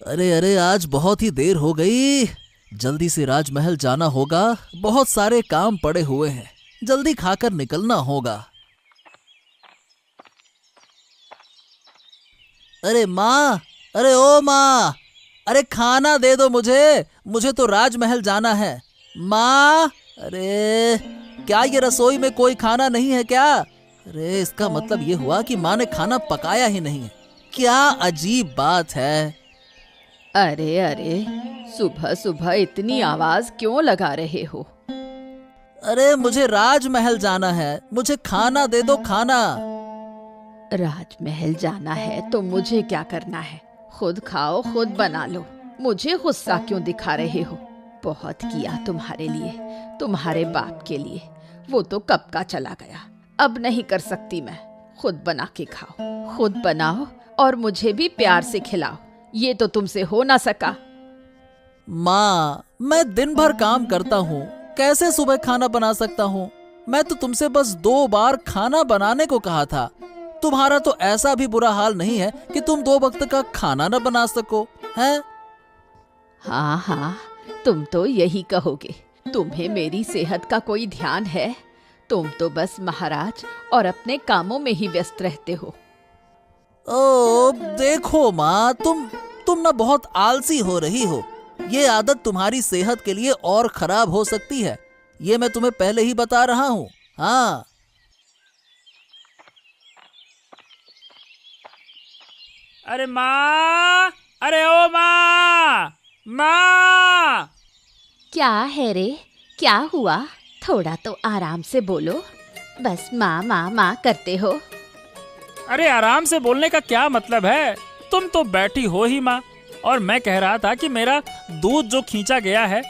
अरे अरे, आज बहुत ही देर हो गई। जल्दी से राजमहल जाना होगा, बहुत सारे काम पड़े हुए हैं। जल्दी खाकर निकलना होगा। अरे माँ, अरे ओ माँ, अरे खाना दे दो मुझे। मुझे तो राजमहल जाना है। माँ, अरे क्या ये रसोई में कोई खाना नहीं है क्या? अरे इसका मतलब ये हुआ कि माँ ने खाना पकाया ही नहीं है। क्या अजीब बात है। अरे अरे, सुबह सुबह इतनी आवाज क्यों लगा रहे हो? अरे मुझे राजमहल जाना है, मुझे खाना दे दो, खाना। राजमहल जाना है तो मुझे क्या करना है? खुद खाओ, खुद बना लो। मुझे गुस्सा क्यों दिखा रहे हो? बहुत किया तुम्हारे लिए, तुम्हारे बाप के लिए। वो तो कब का चला गया, अब नहीं कर सकती मैं। खुद बना के खाओ, खुद बनाओ और मुझे भी प्यार से खिलाओ। ये तो तुमसे हो ना सका। माँ, मैं दिन भर काम करता हूँ, कैसे सुबह खाना बना सकता हूँ? मैं तो तुमसे बस 2 बार खाना बनाने को कहा था। तुम्हारा तो ऐसा भी बुरा हाल नहीं है कि तुम 2 वक्त का खाना न बना सको, हैं? हाँ हाँ, तुम तो यही कहोगे। तुम्हें मेरी सेहत का कोई ध्यान है? तुम तो बस महाराज और अपने कामों में ही व्यस्त रहते हो। ओ देखो माँ, तुम ना बहुत आलसी हो रही हो। ये आदत तुम्हारी सेहत के लिए और खराब हो सकती है। ये मैं तुम्हें पहले ही बता रहा हूँ। हाँ। अरे माँ, अरे ओ माँ, माँ। क्या है रे? क्या हुआ? थोड़ा तो आराम से बोलो। बस माँ माँ माँ करते हो। अरे आराम से बोलने का क्या मतलब है? तुम तो बैठी हो ही माँ। और मैं कह रहा था कि मेरा दूध जो खींचा गया है,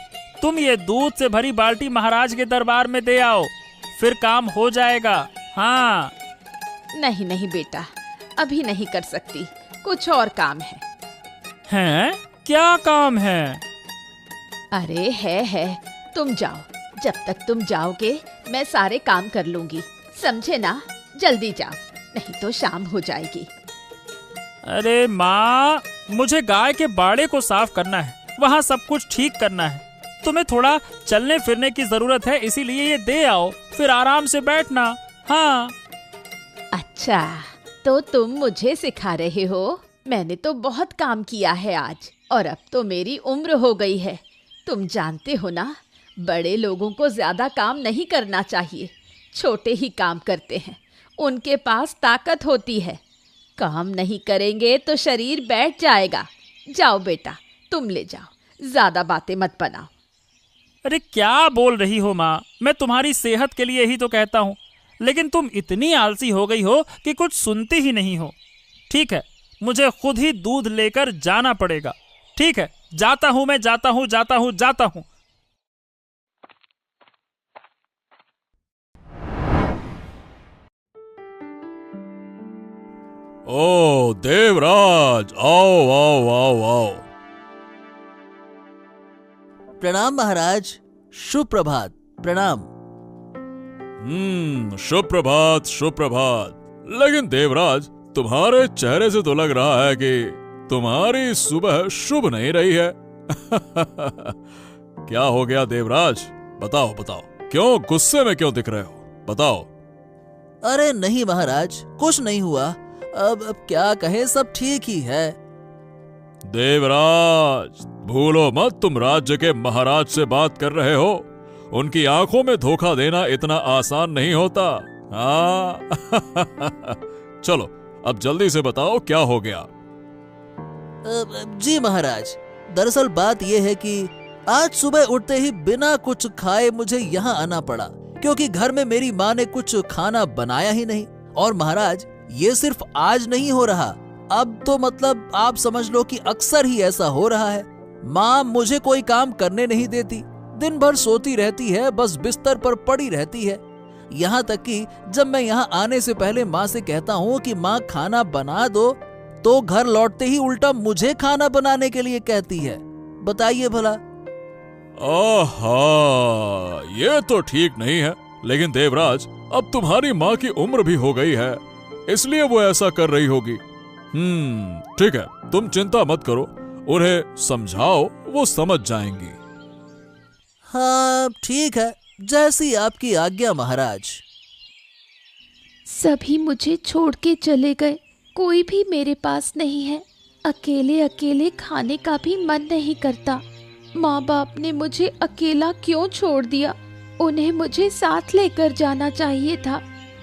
तुम ये दूध से भरी बाल्टी महाराज के दरबार में दे आओ, फिर काम हो जाएगा। हाँ। नहीं नहीं बेटा, अभी नहीं कर सकती, कुछ और काम है। हैं? क्या काम है? अरे है, तुम जाओ। जब तक तुम जाओगे मैं सारे काम कर लूंगी, समझे ना? जल्दी जाओ, नहीं तो शाम हो जाएगी। अरे माँ, मुझे गाय के बाड़े को साफ करना है, वहाँ सब कुछ ठीक करना है। तुम्हें थोड़ा चलने फिरने की जरूरत है, इसीलिए ये दे आओ, फिर आराम से बैठना। हाँ। अच्छा, तो तुम मुझे सिखा रहे हो? मैंने तो बहुत काम किया है आज, और अब तो मेरी उम्र हो गई है। तुम जानते हो ना, बड़े लोगों को ज्यादा काम नहीं करना चाहिए। छोटे ही काम करते हैं, उनके पास ताकत होती है। काम नहीं करेंगे तो शरीर बैठ जाएगा। जाओ बेटा, तुम ले जाओ, ज्यादा बातें मत बनाओ। अरे क्या बोल रही हो माँ? मैं तुम्हारी सेहत के लिए ही तो कहता हूँ, लेकिन तुम इतनी आलसी हो गई हो कि कुछ सुनती ही नहीं हो। ठीक है, मुझे खुद ही दूध लेकर जाना पड़ेगा। ठीक है, जाता हूँ, मैं जाता हूँ, जाता हूँ, जाता हूँ। ओ देवराज, आओ आओ आओ आओ। प्रणाम महाराज, शुभ प्रभात। प्रणाम। शुभ प्रभात, शुभ प्रभात। लेकिन देवराज, तुम्हारे चेहरे से तो लग रहा है कि तुम्हारी सुबह शुभ नहीं रही है। क्या हो गया देवराज? बताओ बताओ, क्यों गुस्से में क्यों दिख रहे हो? बताओ। अरे नहीं महाराज, कुछ नहीं हुआ। अब क्या कहे, सब ठीक ही है। देवराज, भूलो मत, तुम राज्य के महाराज से बात कर रहे हो। उनकी आंखों में धोखा देना इतना आसान नहीं होता। हाँ। चलो, अब जल्दी से बताओ क्या हो गया। जी महाराज, दरअसल बात यह है कि आज सुबह उठते ही बिना कुछ खाए मुझे यहाँ आना पड़ा, क्योंकि घर में मेरी माँ ने कुछ खाना बनाया ही नहीं। और महाराज, ये सिर्फ आज नहीं हो रहा, अब तो मतलब आप समझ लो कि अक्सर ही ऐसा हो रहा है। माँ मुझे कोई काम करने नहीं देती, दिन भर सोती रहती है, बस बिस्तर पर पड़ी रहती है। यहाँ तक कि जब मैं यहाँ आने से पहले माँ से कहता हूँ कि माँ खाना बना दो, तो घर लौटते ही उल्टा मुझे खाना बनाने के लिए कहती है। बताइए भला। आहा, ये तो ठीक नहीं है। लेकिन देवराज, अब तुम्हारी माँ की उम्र भी हो गई है, इसलिए वो ऐसा कर रही होगी। ठीक है, तुम चिंता मत करो, उन्हें समझाओ, वो समझ जाएंगी। हाँ ठीक है, जैसी आपकी आज्ञा महाराज। सभी मुझे छोड़ के चले गए, कोई भी मेरे पास नहीं है। अकेले अकेले खाने का भी मन नहीं करता। माँ बाप ने मुझे अकेला क्यों छोड़ दिया? उन्हें मुझे साथ लेकर जाना चाहिए था।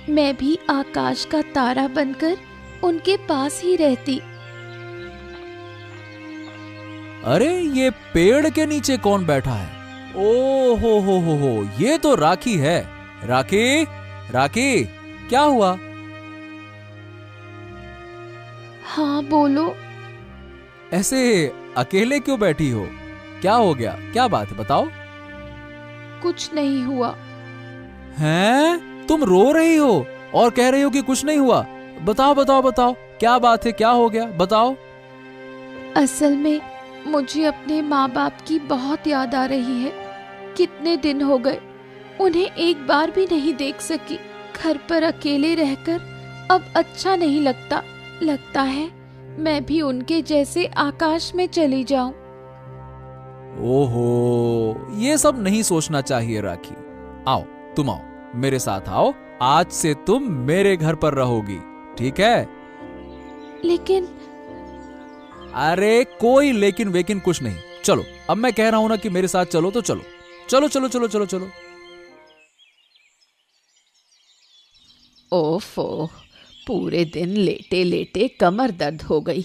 मैं भी आकाश का तारा बनकर उनके पास ही रहती। अरे ये पेड़ के नीचे कौन बैठा है? ओ हो, ये तो राखी है। राखी, राखी, क्या हुआ? हाँ बोलो। ऐसे अकेले क्यों बैठी हो? क्या हो गया? क्या बात है, बताओ। कुछ नहीं हुआ। हैं? तुम रो रही हो और कह रही हो कि कुछ नहीं हुआ? बताओ बताओ बताओ, क्या बात है, क्या हो गया, बताओ। असल में मुझे अपने माँ बाप की बहुत याद आ रही है। कितने दिन हो गए, उन्हें एक बार भी नहीं देख सकी। घर पर अकेले रहकर अब अच्छा नहीं लगता। लगता है मैं भी उनके जैसे आकाश में चली जाऊं। ओहो, ये सब नहीं सोचना चाहिए राखी। आओ, तुम आओ, मेरे साथ आओ। आज से तुम मेरे घर पर रहोगी, ठीक है? लेकिन अरे कोई लेकिन वेकिन कुछ नहीं। चलो, अब मैं कह रहा हूं ना कि मेरे साथ चलो तो चलो। चलो चलो चलो चलो चलो। ओफो, पूरे दिन लेटे लेटे कमर दर्द हो गई।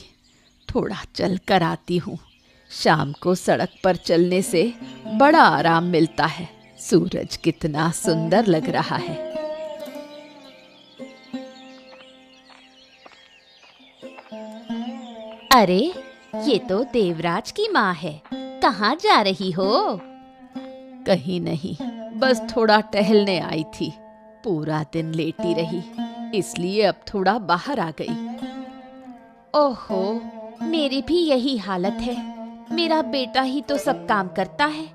थोड़ा चल कर आती हूँ। शाम को सड़क पर चलने से बड़ा आराम मिलता है। सूरज कितना सुंदर लग रहा है। अरे ये तो देवराज की माँ है। कहाँ जा रही हो? कहीं नहीं, बस थोड़ा टहलने आई थी। पूरा दिन लेटी रही, इसलिए अब थोड़ा बाहर आ गई। ओहो, मेरी भी यही हालत है। मेरा बेटा ही तो सब काम करता है,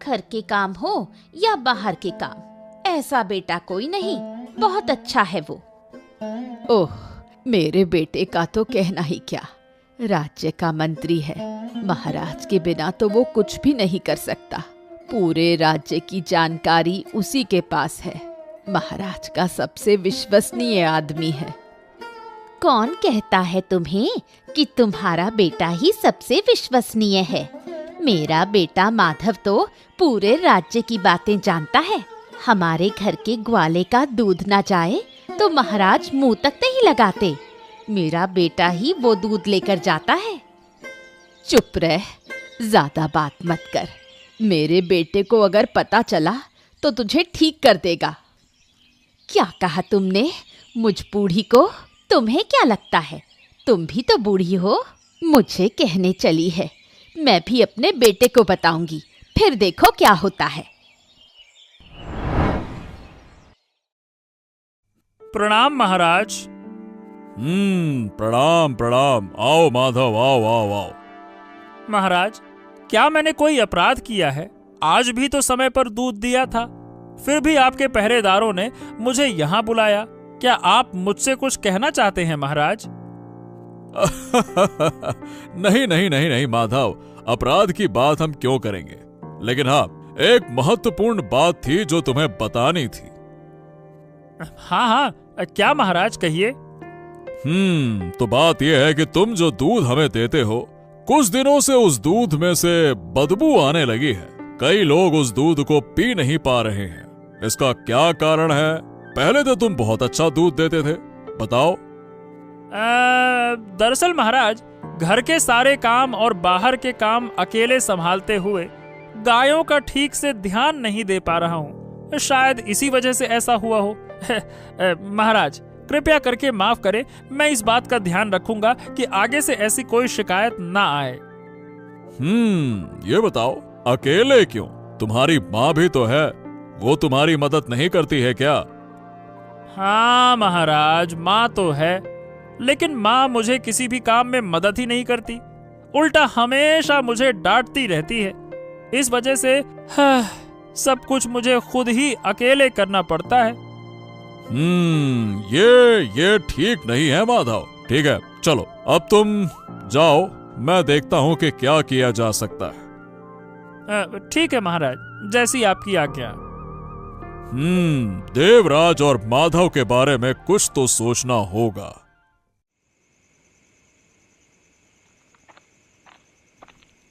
घर के काम हो या बाहर के काम। ऐसा बेटा कोई नहीं, बहुत अच्छा है वो। ओह, मेरे बेटे का तो कहना ही क्या। राज्य का मंत्री है। महाराज के बिना तो वो कुछ भी नहीं कर सकता। पूरे राज्य की जानकारी उसी के पास है। महाराज का सबसे विश्वसनीय आदमी है। कौन कहता है तुम्हें कि तुम्हारा बेटा ही सबसे विश्वसनीय है? मेरा बेटा माधव तो पूरे राज्य की बातें जानता है। हमारे घर के ग्वाले का दूध ना जाए तो महाराज मुंह तक नहीं लगाते। मेरा बेटा ही वो दूध लेकर जाता है। चुप रह, ज्यादा बात मत कर। मेरे बेटे को अगर पता चला तो तुझे ठीक कर देगा। क्या कहा तुमने? मुझ बूढ़ी को? तुम्हें क्या लगता है, तुम भी तो बूढ़ी हो? मुझे कहने चली है। मैं भी अपने बेटे को बताऊंगी, फिर देखो क्या होता है। प्रणाम महाराज। प्रणाम प्रणाम। आओ माधव, आओ आओ आओ। महाराज, क्या मैंने कोई अपराध किया है? आज भी तो समय पर दूध दिया था, फिर भी आपके पहरेदारों ने मुझे यहाँ बुलाया। क्या आप मुझसे कुछ कहना चाहते हैं महाराज? नहीं नहीं नहीं नहीं माधव, अपराध की बात हम क्यों करेंगे। लेकिन हाँ, एक महत्वपूर्ण बात थी जो तुम्हें बतानी थी। हाँ हाँ, क्या महाराज, कहिए। तो बात यह है कि तुम जो दूध हमें देते हो, कुछ दिनों से उस दूध में से बदबू आने लगी है। कई लोग उस दूध को पी नहीं पा रहे हैं। इसका क्या कारण है? पहले तो तुम बहुत अच्छा दूध देते थे, बताओ। दरअसल महाराज, घर के सारे काम और बाहर के काम अकेले संभालते हुए गायों का ठीक से ध्यान नहीं दे पा रहा हूँ। शायद इसी वजह से ऐसा हुआ हो। महाराज, कृपया करके माफ करें। मैं इस बात का ध्यान रखूंगा कि आगे से ऐसी कोई शिकायत ना आए। ये बताओ, अकेले क्यों? तुम्हारी माँ भी तो है, वो तुम्हारी मदद नहीं करती है क्या? हाँ महाराज, माँ तो है, लेकिन माँ मुझे किसी भी काम में मदद ही नहीं करती। उल्टा हमेशा मुझे डांटती रहती है। इस वजह से सब कुछ मुझे खुद ही अकेले करना पड़ता है। ये ठीक नहीं है माधव। ठीक है, चलो अब तुम जाओ, मैं देखता हूं कि क्या किया जा सकता है। ठीक है महाराज, जैसी आपकी आज्ञा। देवराज और माधव के बारे में कुछ तो सोचना होगा।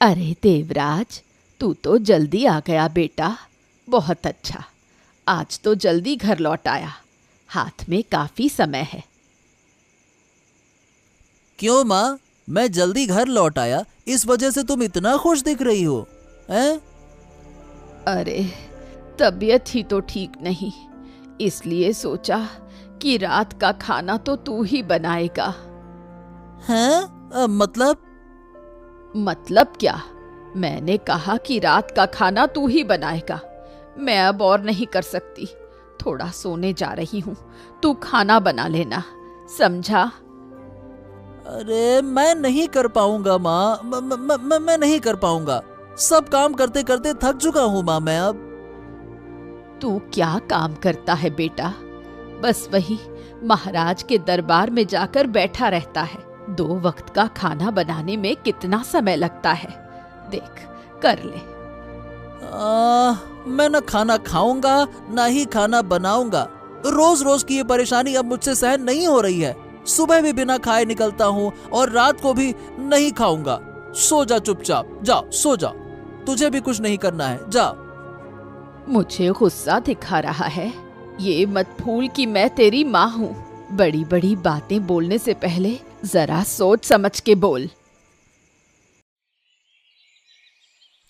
अरे देवराज, तू तो जल्दी आ गया बेटा, बहुत अच्छा। आज तो जल्दी घर लौट आया, हाथ में काफी समय है। क्यों माँ, मैं जल्दी घर लौट आया, इस वजह से तुम इतना खुश दिख रही हो हैं? अरे तबीयत ही तो ठीक नहीं, इसलिए सोचा कि रात का खाना तो तू ही बनाएगा। हैं? मतलब क्या? मैंने कहा कि रात का खाना तू ही बनाएगा। मैं अब और नहीं कर सकती, थोड़ा सोने जा रही हूँ, तू खाना बना लेना, समझा? अरे मैं नहीं कर पाऊंगा माँ, मैं नहीं कर पाऊंगा। सब काम करते करते थक चुका हूँ माँ मैं अब। तू क्या काम करता है बेटा? बस वही महाराज के दरबार में जाकर बैठा रहता है। 2 वक्त का खाना बनाने में कितना समय लगता है, देख कर ले। मैं न खाना खाऊंगा ना ही खाना बनाऊंगा। रोज रोज की ये परेशानी अब मुझसे सहन नहीं हो रही है। सुबह भी बिना खाए निकलता हूँ और रात को भी नहीं खाऊंगा। सो जा चुपचाप, जाओ सो जा, तुझे भी कुछ नहीं करना है, जा। मुझे गुस्सा दिखा रहा है? ये मत भूल कि मैं तेरी माँ हूँ। बड़ी बड़ी बातें बोलने से पहले जरा सोच समझ के बोल।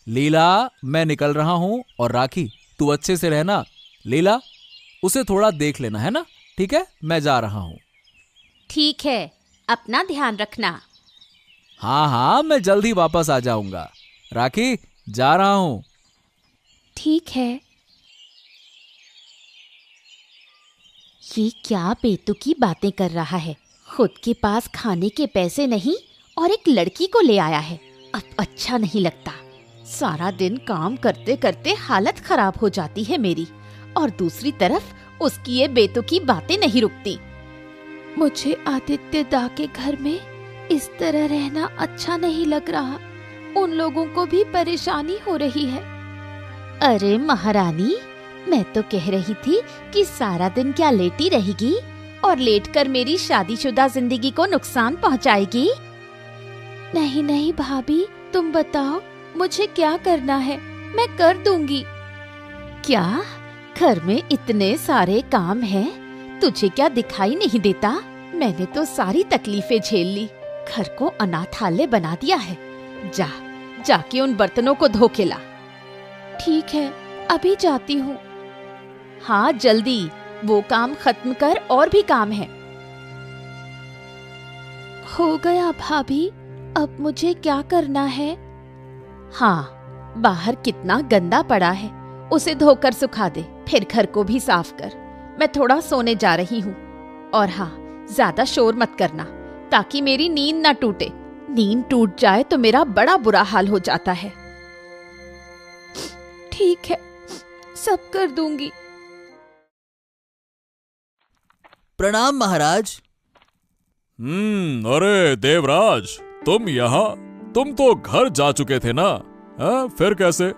लीला, मैं निकल रहा हूं और राखी तू अच्छे से रहना। लीला, उसे थोड़ा देख लेना, है ना? ठीक है, मैं जा रहा हूं। ठीक है, अपना ध्यान रखना। हाँ हाँ, मैं जल्दी वापस आ जाऊंगा। राखी, जा रहा हूं। ठीक है। ये क्या बेतुकी बातें कर रहा है? खुद के पास खाने के पैसे नहीं और एक लड़की को ले आया है। अब अच्छा नहीं लगता। सारा दिन काम करते करते हालत खराब हो जाती है मेरी, और दूसरी तरफ उसकी ये बेतुकी बातें नहीं रुकती। मुझे आदित्य दा के घर में इस तरह रहना अच्छा नहीं लग रहा। उन लोगों को भी परेशानी हो रही है। अरे महारानी, मैं तो कह रही थी कि सारा दिन क्या लेटी रहेगी और लेटकर मेरी शादीशुदा जिंदगी को नुकसान पहुंचाएगी? नहीं नहीं भाभी, तुम बताओ मुझे क्या करना है, मैं कर दूंगी। क्या घर में इतने सारे काम हैं, तुझे क्या दिखाई नहीं देता? मैंने तो सारी तकलीफें झेल ली, घर को अनाथालय बना दिया है। जाके उन बर्तनों को धो के ला। ठीक है, अभी जाती हूँ। हाँ जल्दी, वो काम खत्म कर, और भी काम है। हो गया भाभी, अब मुझे क्या करना है? हाँ, बाहर कितना गंदा पड़ा है, उसे धोकर सुखा दे, फिर घर को भी साफ कर। मैं थोड़ा सोने जा रही हूँ। और हाँ, ज्यादा शोर मत करना ताकि मेरी नींद ना टूटे। नींद टूट जाए तो मेरा बड़ा बुरा हाल हो जाता है। ठीक है, सब कर दूंगी। प्रणाम महाराज। अरे देवराज, तुम यहाँ? तुम तो घर जा चुके थे ना? फिर कैसे?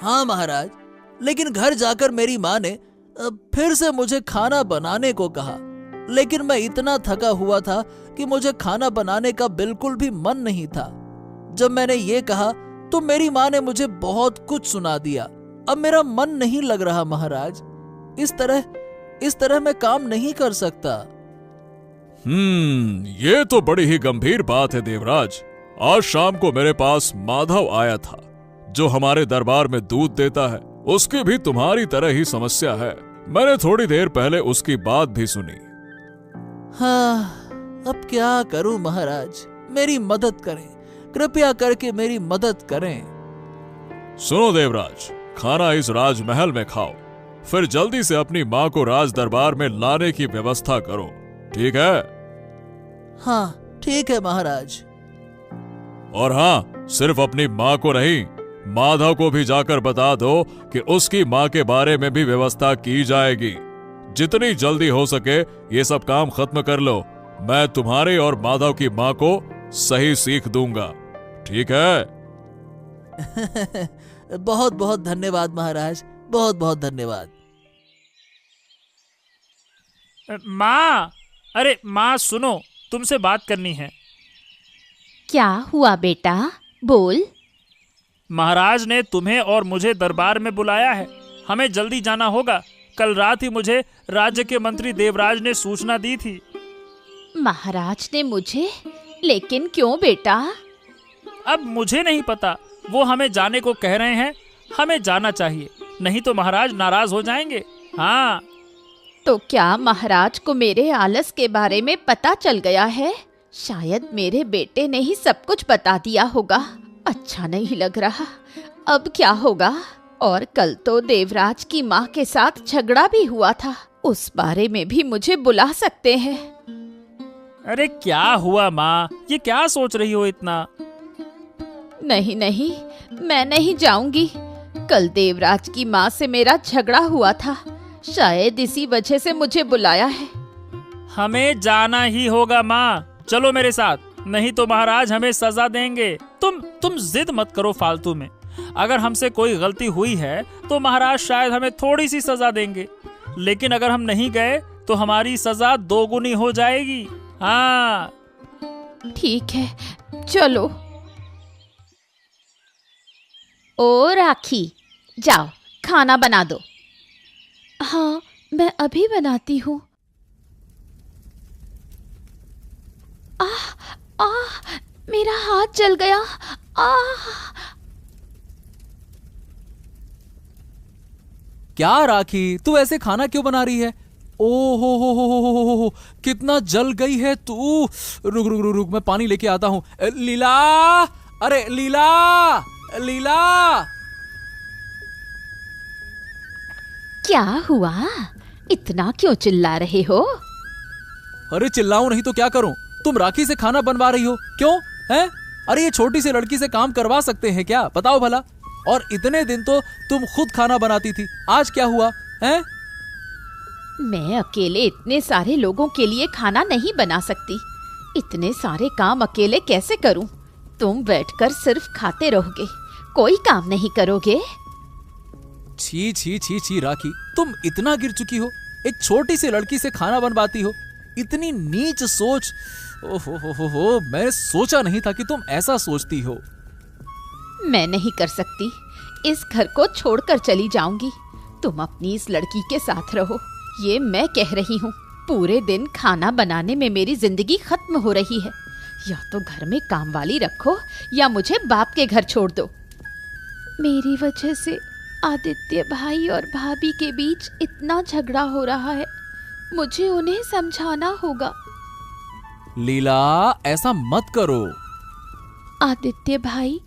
हाँ महाराज, लेकिन घर जाकर मेरी माँ ने फिर से मुझे खाना बनाने को कहा। लेकिन मैं इतना थका हुआ था कि मुझे खाना बनाने का बिल्कुल भी मन नहीं था। जब मैंने ये कहा तो मेरी माँ ने मुझे बहुत कुछ सुना दिया। अब मेरा मन नहीं लग रहा महाराज। इस तरह मैं काम नहीं कर सकता। ये तो बड़ी ही गंभीर बात है देवराज। आज शाम को मेरे पास माधव आया था, जो हमारे दरबार में दूध देता है। उसकी भी तुम्हारी तरह ही समस्या है। मैंने थोड़ी देर पहले उसकी बात भी सुनी। हाँ, अब क्या करूं महाराज, मेरी मदद करें, कृपया करके मेरी मदद करें। सुनो देवराज, खाना इस राजमहल में खाओ, फिर जल्दी से अपनी माँ को राज दरबार में लाने की व्यवस्था करो, ठीक है? हाँ ठीक है महाराज। और हाँ, सिर्फ अपनी माँ को नहीं, माधव को भी जाकर बता दो कि उसकी माँ के बारे में भी व्यवस्था की जाएगी। जितनी जल्दी हो सके ये सब काम खत्म कर लो, मैं तुम्हारे और माधव की माँ को सही सीख दूंगा। ठीक है? बहुत बहुत धन्यवाद महाराज, बहुत बहुत धन्यवाद। माँ, अरे माँ सुनो, तुमसे बात करनी है। क्या हुआ बेटा, बोल। महाराज ने तुम्हें और मुझे दरबार में बुलाया है। हमें जल्दी जाना होगा। कल रात ही मुझे राज्य के मंत्री देवराज ने सूचना दी थी। महाराज ने मुझे? लेकिन क्यों बेटा? अब मुझे नहीं पता, वो हमें जाने को कह रहे हैं। हमें जाना चाहिए, नहीं तो महाराज नाराज हो जाएंगे। हाँ। तो क्या महाराज को मेरे आलस के बारे में पता चल गया है? शायद मेरे बेटे ने ही सब कुछ बता दिया होगा। अच्छा नहीं लग रहा। अब क्या होगा? और कल तो देवराज की माँ के साथ झगड़ा भी हुआ था, उस बारे में भी मुझे बुला सकते हैं। अरे क्या हुआ माँ, ये क्या सोच रही हो इतना? नहीं नहीं, मैं नहीं जाऊंगी। कल देवराज की माँ से मेरा झगड़ा हुआ था, शायद इसी वजह से मुझे बुलाया है। हमें जाना ही होगा माँ, चलो मेरे साथ, नहीं तो महाराज हमें सजा देंगे। तुम जिद मत करो फालतू में। अगर हमसे कोई गलती हुई है तो महाराज शायद हमें थोड़ी सी सजा देंगे, लेकिन अगर हम नहीं गए तो हमारी सजा दोगुनी हो जाएगी। हाँ ठीक है, चलो। ओ राखी, जाओ खाना बना दो। हाँ, मैं अभी बनाती हूँ। मेरा हाथ जल गया। क्या राखी, तू ऐसे खाना क्यों बना रही है? ओ हो, कितना जल गई है तू। रुक रुक रुक रुक, मैं पानी लेके आता हूँ। लीला, अरे लीला, लीला। क्या हुआ? इतना क्यों चिल्ला रहे हो? अरे चिल्लाऊं नहीं तो क्या करूं? तुम राखी से खाना बनवा रही हो, क्यों हैं? अरे ये छोटी सी लड़की से काम करवा सकते हैं क्या, बताओ भला। और इतने दिन तो तुम खुद खाना बनाती थी, आज क्या हुआ हैं? मैं अकेले इतने सारे लोगों के लिए खाना नहीं बना सकती। इतने सारे काम अकेले कैसे करूं? तुम बैठकर सिर्फ खाते रहोगे, कोई काम नहीं करोगे। छी छी छी छी राखी, तुम इतना गिर चुकी हो, एक छोटी सी लड़की से खाना बनवाती हो। इतनी नीच सोच। ओहो, मैंने सोचा नहीं था कि तुम ऐसा सोचती हो। मैं नहीं कर सकती, इस घर को छोड़कर चली जाऊंगी। तुम अपनी इस लड़की के साथ रहो, ये मैं कह रही हूँ। पूरे दिन खाना बनाने में मेरी जिंदगी खत्म हो रही है। या तो घर में कामवाली रखो या मुझे बाप के घर छोड़ दो। मेरी वजह से आदित्य भाई और भाभी के बीच इतना झगड़ा हो रहा है, मुझे उन्हें समझाना होगा। लीला, ऐसा मत करो। आदित्य भाई,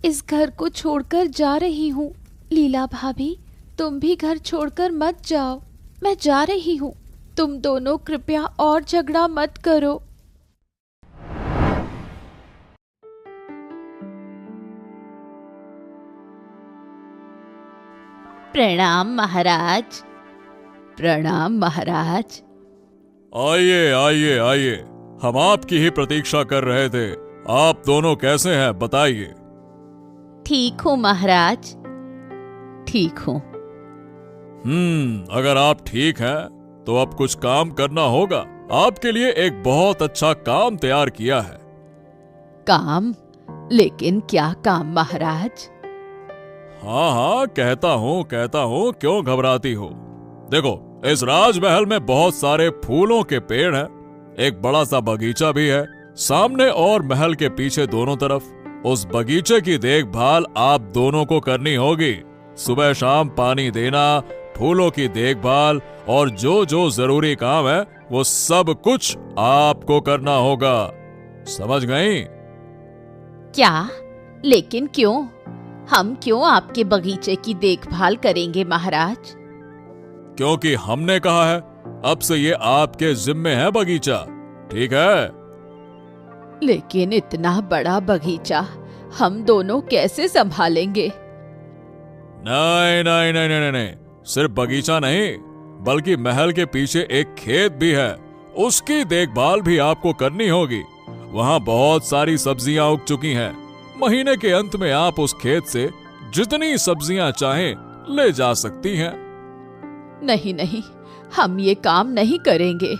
इस घर को छोड़कर जा रही हूँ। लीला भाभी, तुम भी घर छोड़कर मत जाओ, मैं जा रही हूँ। तुम दोनों कृपया और झगड़ा मत करो। प्रणाम महाराज। प्रणाम महाराज। आइए आइए आइए, हम आपकी ही प्रतीक्षा कर रहे थे। आप दोनों कैसे हैं, बताइए। ठीक हूँ महाराज, ठीक हूँ। अगर आप ठीक हैं तो अब कुछ काम करना होगा। आपके लिए एक बहुत अच्छा काम तैयार किया है। काम? लेकिन क्या काम महाराज? हाँ, कहता हूँ, क्यों घबराती हो? देखो, इस राजमहल में बहुत सारे फूलों के पेड़ हैं, एक बड़ा सा बगीचा भी है, सामने और महल के पीछे दोनों तरफ। उस बगीचे की देखभाल आप दोनों को करनी होगी। सुबह शाम पानी देना, फूलों की देखभाल और जो जो जरूरी काम है वो सब कुछ आपको करना होगा। समझ गई? क्या? लेकिन क्यों? हम क्यों आपके बगीचे की देखभाल करेंगे महाराज? क्योंकि हमने कहा है, अब से ये आपके जिम्मे है बगीचा, ठीक है? लेकिन इतना बड़ा बगीचा हम दोनों कैसे संभालेंगे? नहीं नहीं नहीं नहीं नहीं, सिर्फ बगीचा नहीं, बल्कि महल के पीछे एक खेत भी है। उसकी देखभाल भी आपको करनी होगी। वहाँ बहुत सारी सब्जियां उग चुकी हैं। महीने के अंत में आप उस खेत से जितनी सब्जियां चाहें ले जा सकती हैं। नहीं नहीं, हम ये काम नहीं करेंगे।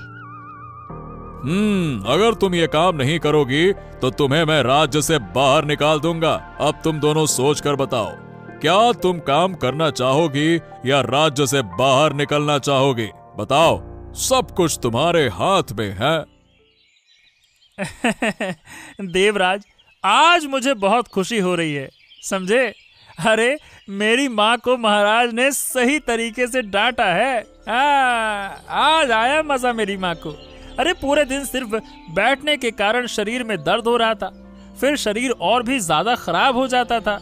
अगर तुम ये काम नहीं करोगी तो तुम्हें मैं राज्य से बाहर निकाल दूंगा। अब तुम दोनों सोच कर बताओ, क्या तुम काम करना चाहोगी या राज्य से बाहर निकलना चाहोगी? बताओ, सब कुछ तुम्हारे हाथ में है। देवराज, आज मुझे बहुत खुशी हो रही है, समझे? अरे, मेरी माँ को महाराज ने सही तरीके से डांटा है। आज आया मजा मेरी माँ को। अरे, पूरे दिन सिर्फ बैठने के कारण शरीर में दर्द हो रहा था, फिर शरीर और भी ज्यादा खराब हो जाता था।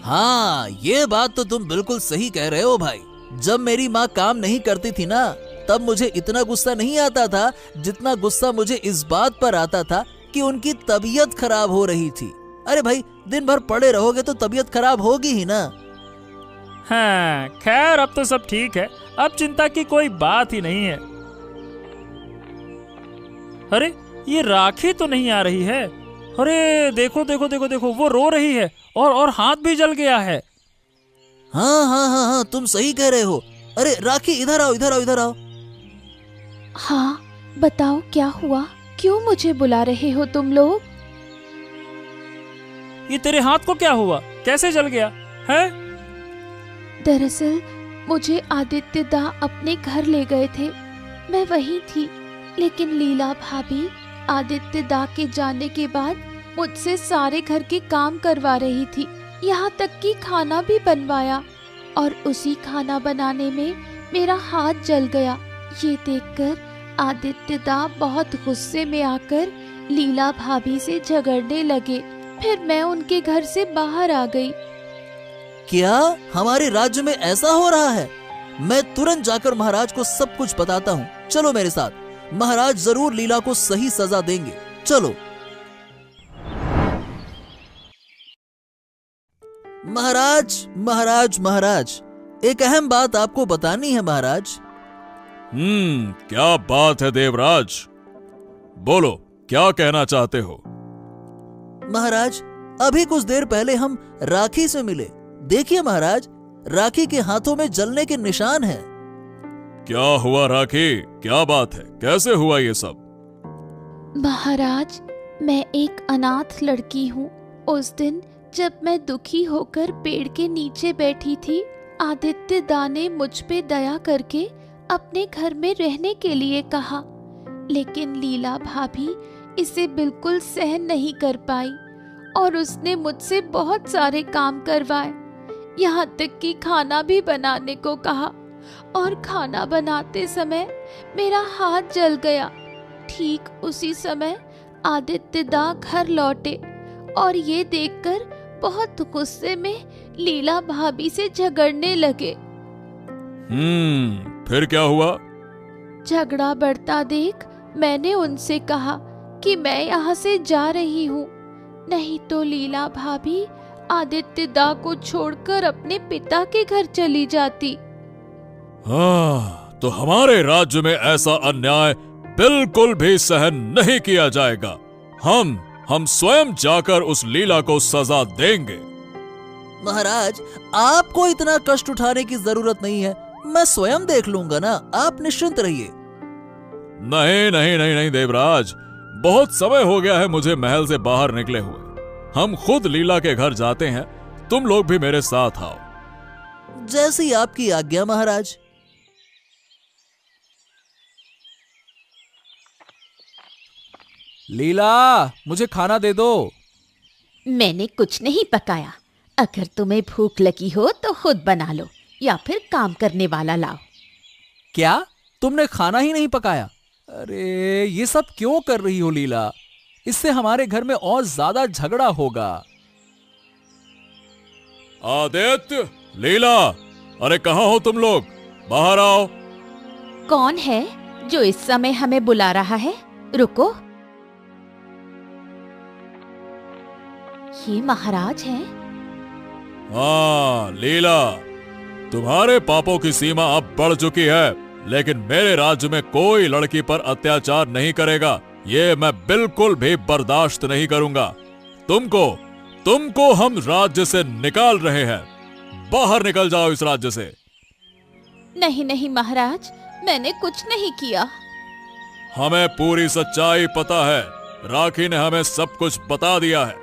हाँ, ये बात तो तुम बिल्कुल सही कह रहे हो भाई। जब मेरी माँ काम नहीं करती थी ना, तब मुझे इतना गुस्सा नहीं आता था जितना गुस्सा मुझे इस बात पर आता था कि उनकी तबीयत खराब हो रही थी। अरे भाई, दिन भर पड़े रहोगे तो तबीयत खराब होगी ही ना। हाँ, खैर अब तो सब ठीक है, अब चिंता की कोई बात ही नहीं है। अरे, ये राखी तो नहीं आ रही है। अरे देखो देखो देखो देखो, वो रो रही है और हाथ भी जल गया है। हाँ हाँ हाँ हाँ, तुम सही कह रहे हो। अरे राखी, इधर आओ इधर आओ इधर आओ। हाँ, बताओ क्या हुआ? क्यों मुझे बुला रहे हो तुम लोग? ये तेरे हाथ को क्या हुआ? कैसे जल गया है? दरअसल मुझे आदित्य दा अपने घर ले गए थे, मैं वहीं थी। लेकिन लीला भाभी आदित्य दा के जाने के बाद मुझसे सारे घर के काम करवा रही थी, यहाँ तक कि खाना भी बनवाया। और उसी खाना बनाने में मेरा हाथ जल गया। ये देखकर आदित्य दा बहुत गुस्से में आकर लीला भाभी से झगड़ने लगे। फिर मैं उनके घर से बाहर आ गई। क्या हमारे राज्य में ऐसा हो रहा है? मैं तुरंत जाकर महाराज को सब कुछ बताता हूँ। चलो मेरे साथ, महाराज जरूर लीला को सही सजा देंगे। चलो। महाराज महाराज महाराज, एक अहम बात आपको बतानी है महाराज। क्या बात है देवराज? बोलो, क्या कहना चाहते हो? महाराज, अभी कुछ देर पहले हम राखी से मिले। देखिए महाराज, राखी के हाथों में जलने के निशान हैं। क्या हुआ राखी? क्या बात है? कैसे हुआ ये सब? महाराज, मैं एक अनाथ लड़की हूँ। उस दिन जब मैं दुखी होकर पेड़ के नीचे बैठी थी, आदित्य दा ने मुझ पे दया करके अपने घर में रहने के लिए कहा। लेकिन लीला भाभी इसे बिल्कुल सहन नहीं कर पाई और उसने मुझसे बहुत सारे काम करवाए, यहाँ तक कि खाना भी बनाने को कहा। और खाना बनाते समय मेरा हाथ जल गया। ठीक उसी समय आदित्य दा घर लौटे और ये देखकर बहुत गुस्से में लीला भाभी से झगड़ने लगे। फिर क्या हुआ? झगड़ा बढ़ता देख मैंने उनसे कहा कि मैं यहाँ से जा रही हूँ, नहीं तो लीला भाभी आदित्य दा को छोड़कर अपने पिता के घर चली जाती। तो हमारे राज्य में ऐसा अन्याय बिल्कुल भी सहन नहीं किया जाएगा। हम स्वयं जाकर उस लीला को सजा देंगे। महाराज, आपको इतना कष्ट उठाने की जरूरत नहीं है, मैं स्वयं देख लूंगा ना, आप निश्चिंत रहिए। नहीं नहीं नहीं नहीं देवराज, बहुत समय हो गया है मुझे महल से बाहर निकले हुए। हम खुद लीला के घर जाते हैं, तुम लोग भी मेरे साथ आओ। जैसी आपकी आज्ञा महाराज। लीला, मुझे खाना दे दो। मैंने कुछ नहीं पकाया। अगर तुम्हें भूख लगी हो तो खुद बना लो या फिर काम करने वाला लाओ। क्या तुमने खाना ही नहीं पकाया? अरे ये सब क्यों कर रही हो लीला? इससे हमारे घर में और ज्यादा झगड़ा होगा। आदित्य, लीला, अरे कहाँ हो तुम लोग? बाहर आओ। कौन है जो इस समय हमें बुला रहा है? रुको, ये महाराज हैं। हाँ लीला, तुम्हारे पापों की सीमा अब बढ़ चुकी है। लेकिन मेरे राज्य में कोई लड़की पर अत्याचार नहीं करेगा। ये मैं बिल्कुल भी बर्दाश्त नहीं करूंगा। तुमको हम राज्य से निकाल रहे हैं। बाहर निकल जाओ इस राज्य से। नहीं नहीं महाराज, मैंने कुछ नहीं किया। हमें पूरी सच्चाई पता है। राखी ने हमें सब कुछ बता दिया है।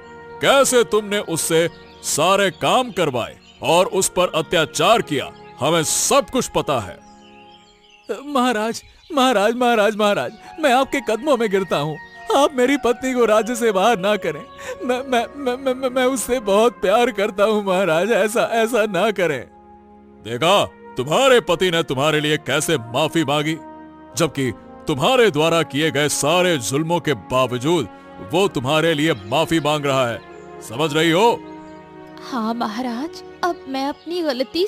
कैसे तुमने उससे सारे काम करवाए और उस पर अत्याचार किया, हमें सब कुछ पता है। महाराज महाराज महाराज महाराज, मैं आपके कदमों में गिरता हूँ। आप मेरी पत्नी को राज्य से बाहर ना करें। मैं उससे बहुत प्यार करता हूँ महाराज, ऐसा ना करें। देखा तुम्हारे पति ने तुम्हारे लिए कैसे माफी मांगी, जबकि तुम्हारे द्वारा किए गए सारे जुल्मों के बावजूद वो तुम्हारे लिए माफी मांग रहा है। समझ रही हो? हाँ महाराज, अब मैं अपनी गलती